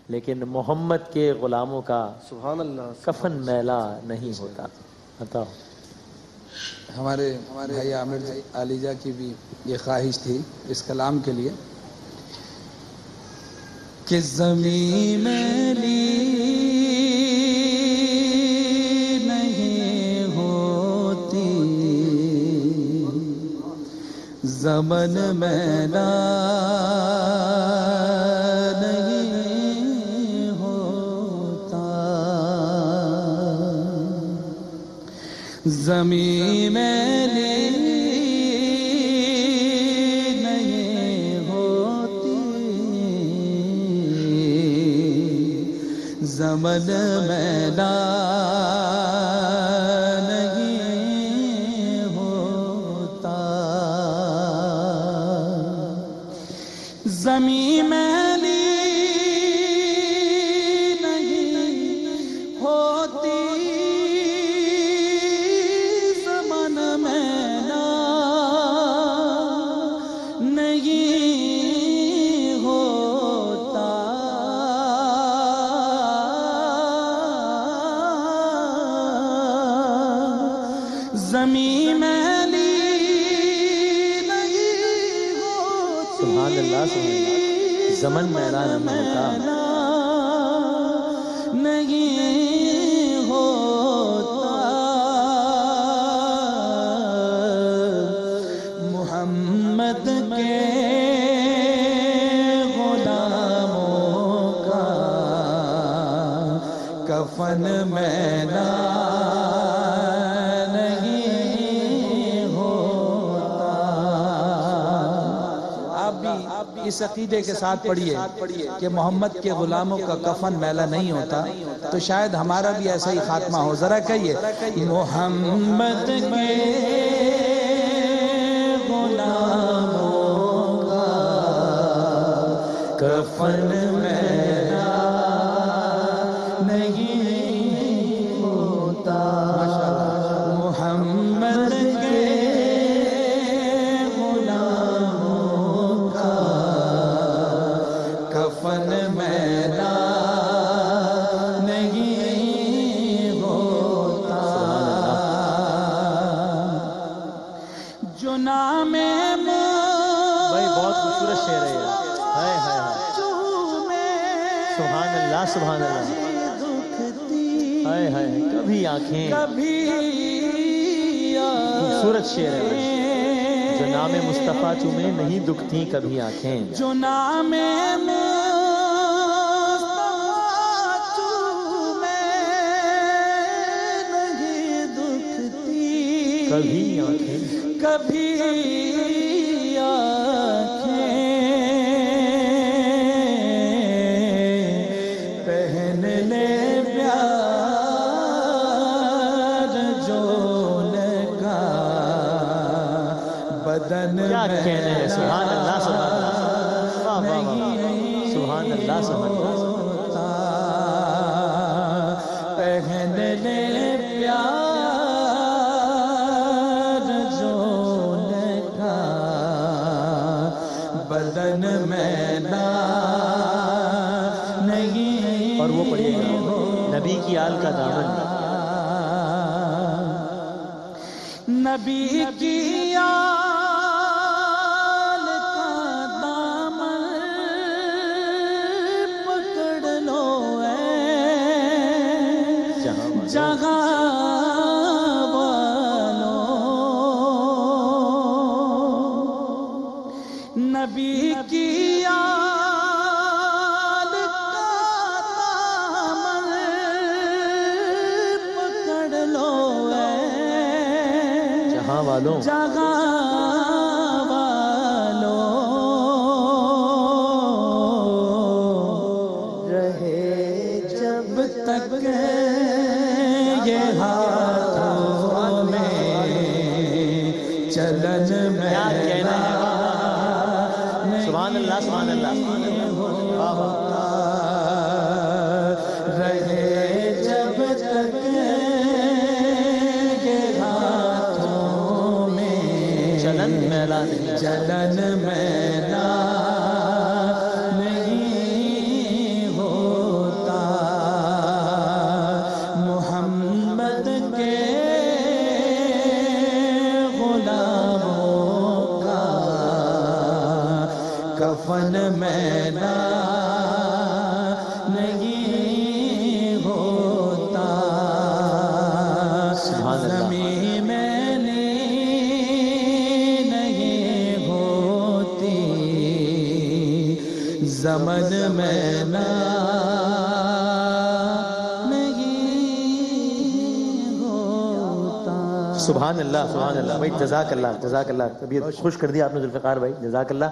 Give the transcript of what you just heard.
لیکن محمد کے غلاموں کا سبحان اللہ کفن میلا نہیں ہوتا. بتاؤ. ہمارے بھائی عامر علیجہ کی بھی یہ خواہش تھی اس کلام کے لیے کہ زمین میلی نہیں ہوتی، زمن میلا نہیں ہوتا، زمین میلی نہیں ہوتی، زمن میلا نہیں ہوتا، زمین میلی نہیں ہوتی، زمن میلا نہیں ہوتا، زمین میلی نہیں ہوتی، سبحان اللہ سبحان اللہ. زمن میلا نہیں ہوتا. نہیں ہوتا، محمد کے غلاموں کا کفن میلا نہیں ہوتا. آپ بھی اس عقیدے کے ساتھ پڑھیے کہ محمد کے غلاموں کا کفن میلا نہیں ہوتا تو شاید ہمارا بھی ایسا ہی خاتمہ ہو. ذرا کہیے محمد کے غلاموں کا کفن میلا نہیں ہوتا، محمد کے غلاموں کا کفن میلا نہیں ہوتا، جو نام بھائی بہت خوبصورت شعر ہے یہ. ہائے ہائے ہائے. سبحان اللہ سبحان اللہ. ہائے ہائے. کبھی آنکھیں. خوبصورت شعر ہے. جو نام مصطفیٰ چومے نہیں دکھتی کبھی آنکھیں. جو نام مصطفیٰ چومے نہیں دکھتی کبھی آنکھیں. کبھی آنکھیں پہن لے پیار جو کا بدن کیا کہنے ہیں. سبحان اللہ سبحان اللہ. واہ واہ واہ. سبحان اللہ سبحان اللہ. پہن لے پیار جو کا بدن میلا نہیں. اور وہ پڑھیے گا نبی کی آل کا دامن. نبی کی آل کا دامن پکڑ لو جہاں والوں، نبی کی آل کا دامن پکڑ لو جہاں والوں. جگہ والوں، رہے جب تک یہ ہاتھوں میں چلن میں. کیا کہنا ہے. سبحان اللہ سبحان اللہ. واہ واہ. رہے جب تک یہ ہاتھوں میں چلن میلا نہیں. چلن میلا نہیں ہو کفن میلا نہیں ہوتا، زمین میلی نہیں ہوتی، زمن میلا سبحان اللہ سبحان اللہ بھائی، جزاک اللہ جزاک اللہ، طبیعت خوش کر دی آپ نے ذوالفقار بھائی، جزاک اللہ۔